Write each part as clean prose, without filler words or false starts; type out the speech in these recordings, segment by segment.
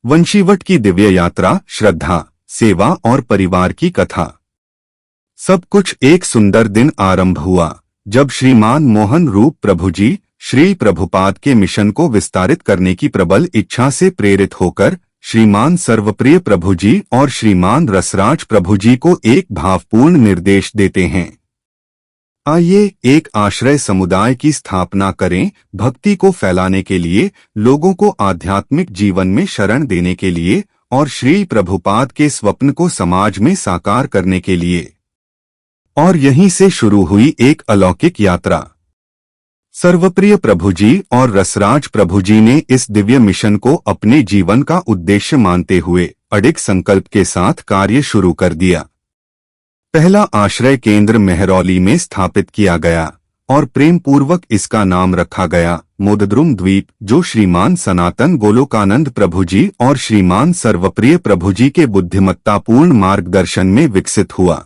वंशीवट की दिव्य यात्रा, श्रद्धा, सेवा और परिवार की कथा। सब कुछ एक सुंदर दिन आरंभ हुआ जब श्रीमान मोहन रूप प्रभु जी श्री प्रभुपाद के मिशन को विस्तारित करने की प्रबल इच्छा से प्रेरित होकर श्रीमान सर्वप्रिय प्रभु जी और श्रीमान रसराज प्रभु जी को एक भावपूर्ण निर्देश देते हैं। आइए एक आश्रय समुदाय की स्थापना करें, भक्ति को फैलाने के लिए, लोगों को आध्यात्मिक जीवन में शरण देने के लिए और श्री प्रभुपाद के स्वप्न को समाज में साकार करने के लिए। और यहीं से शुरू हुई एक अलौकिक यात्रा। सर्वप्रिय प्रभु जी और रसराज प्रभु जी ने इस दिव्य मिशन को अपने जीवन का उद्देश्य मानते हुए अडिग संकल्प के साथ कार्य शुरू कर दिया। पहला आश्रय केंद्र मेहरौली में स्थापित किया गया और प्रेम पूर्वक इसका नाम रखा गया मोदद्रुम द्वीप, जो श्रीमान सनातन गोलोकानंद प्रभु जी और श्रीमान सर्वप्रिय प्रभु जी के बुद्धिमत्तापूर्ण मार्गदर्शन में विकसित हुआ।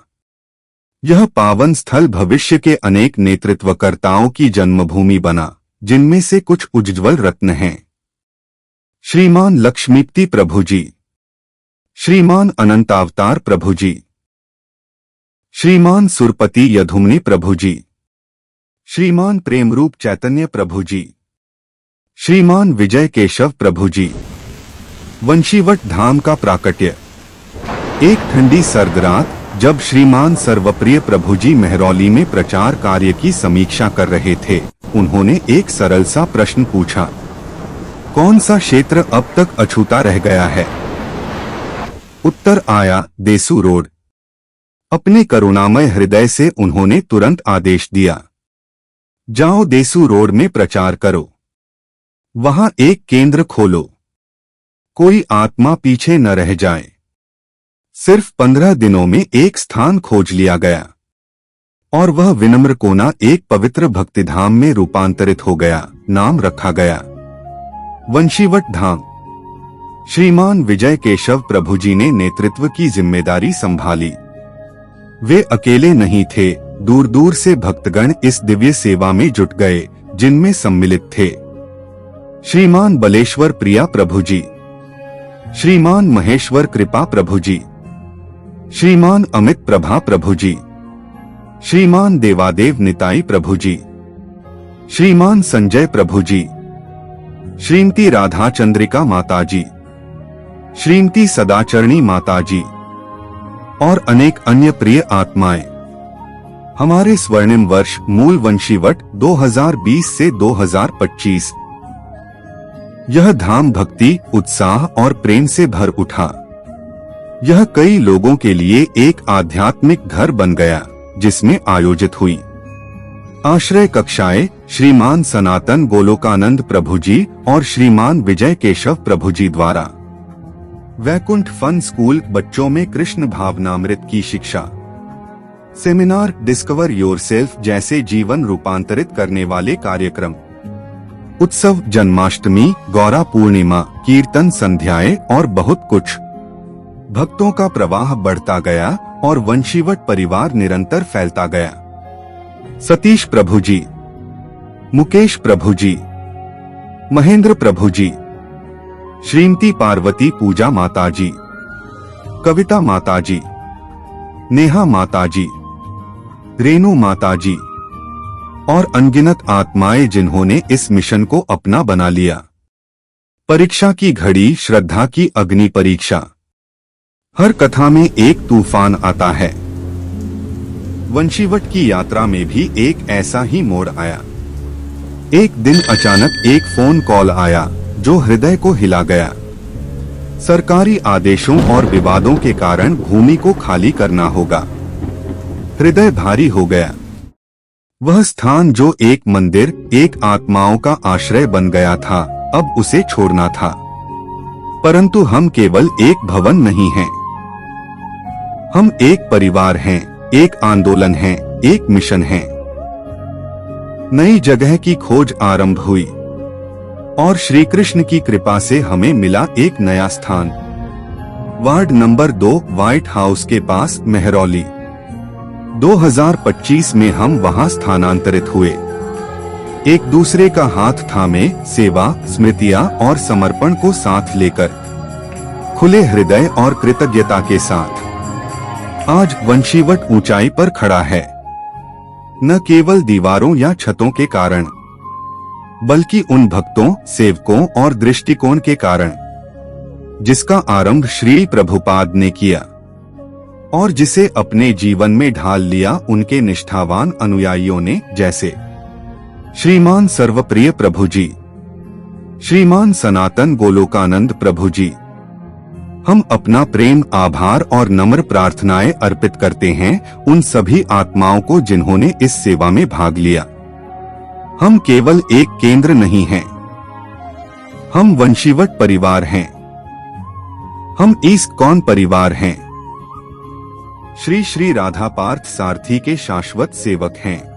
यह पावन स्थल भविष्य के अनेक नेतृत्वकर्ताओं की जन्मभूमि बना, जिनमें से कुछ उज्ज्वल रत्न हैं। श्रीमान लक्ष्मीपति प्रभु जी, श्रीमान अनंतावतार प्रभु जी, श्रीमान सुरपति यदुमुनि प्रभु जी, श्रीमान प्रेमरूप चैतन्य प्रभु जी, श्रीमान विजय केशव प्रभु जी। वंशीवट धाम का प्राकट्य। एक ठंडी सर्द रात जब श्रीमान सर्वप्रिय प्रभु जी मेहरौली में प्रचार कार्य की समीक्षा कर रहे थे, उन्होंने एक सरल सा प्रश्न पूछा, कौन सा क्षेत्र अब तक अछूता रह गया है? उत्तर आया, देसू रोड। अपने करुणामय हृदय से उन्होंने तुरंत आदेश दिया, जाओ देसू रोड में प्रचार करो, वहां एक केंद्र खोलो, कोई आत्मा पीछे न रह जाए। सिर्फ 15 दिनों में एक स्थान खोज लिया गया और वह विनम्र कोना एक पवित्र भक्तिधाम में रूपांतरित हो गया। नाम रखा गया वंशीवट धाम। श्रीमान विजय केशव प्रभु जी ने नेतृत्व की जिम्मेदारी संभाली। वे अकेले नहीं थे, दूर दूर से भक्तगण इस दिव्य सेवा में जुट गए, जिनमें सम्मिलित थे श्रीमान बलेश्वर प्रिया प्रभु जी, श्रीमान महेश्वर कृपा प्रभु जी, श्रीमान अमित प्रभा प्रभु जी, श्रीमान देवादेव निताई प्रभु जी, श्रीमान संजय प्रभु जी, श्रीमती राधा चंद्रिका माता जी, श्रीमती सदाचरणी माता जी और अनेक अन्य प्रिय आत्माएं। हमारे स्वर्णिम वर्ष मूल वंशीवट 2020 से 2025। यह धाम भक्ति, उत्साह और प्रेम से भर उठा। यह कई लोगों के लिए एक आध्यात्मिक घर बन गया, जिसमें आयोजित हुई आश्रय कक्षाएं श्रीमान सनातन गोलोकानंद प्रभु जी और श्रीमान विजय केशव प्रभु जी द्वारा। वैकुंठ फन स्कूल, बच्चों में कृष्ण भावनामृत की शिक्षा। सेमिनार, डिस्कवर योरसेल्फ जैसे जीवन रूपांतरित करने वाले कार्यक्रम। उत्सव, जन्माष्टमी, गौरा पूर्णिमा, कीर्तन संध्याएं और बहुत कुछ। भक्तों का प्रवाह बढ़ता गया और वंशीवट परिवार निरंतर फैलता गया। सतीश प्रभु जी, मुकेश प्रभु जी, महेंद्र प्रभु जी, श्रीमती पार्वती पूजा माता जी, कविता माता जी, नेहा माता जी, रेणु माता जी और अनगिनत आत्माएं जिन्होंने इस मिशन को अपना बना लिया। परीक्षा की घड़ी, श्रद्धा की अग्नि परीक्षा। हर कथा में एक तूफान आता है। वंशीवट की यात्रा में भी एक ऐसा ही मोड़ आया। एक दिन अचानक एक फोन कॉल आया जो हृदय को हिला गया। सरकारी आदेशों और विवादों के कारण भूमि को खाली करना होगा। हृदय भारी हो गया। वह स्थान जो एक मंदिर, एक आत्माओं का आश्रय बन गया था, अब उसे छोड़ना था। परंतु हम केवल एक भवन नहीं हैं। हम एक परिवार हैं, एक आंदोलन है, एक मिशन है। नई जगह की खोज आरंभ हुई और श्री कृष्ण की कृपा से हमें मिला एक नया स्थान। वार्ड नंबर 2, व्हाइट हाउस के पास, मेहरौली। 2025 में हम वहां स्थानांतरित हुए। एक दूसरे का हाथ थामे, सेवा, स्मृतियां और समर्पण को साथ लेकर। खुले हृदय और कृतज्ञता के साथ आज वंशीवट ऊंचाई पर खड़ा है, न केवल दीवारों या छतों के कारण, बल्कि उन भक्तों, सेवकों और दृष्टिकोण के कारण जिसका आरंभ श्री प्रभुपाद ने किया और जिसे अपने जीवन में ढाल लिया उनके निष्ठावान अनुयायियों ने, जैसे श्रीमान सर्वप्रिय प्रभु जी, श्रीमान सनातन गोलोकानंद प्रभु जी। हम अपना प्रेम, आभार और नम्र प्रार्थनाएं अर्पित करते हैं उन सभी आत्माओं को जिन्होंने इस सेवा में भाग लिया। हम केवल एक केंद्र नहीं हैं, हम वंशीवट परिवार हैं, हम इस्कॉन परिवार हैं, श्री श्री राधा पार्थ सारथी के शाश्वत सेवक हैं।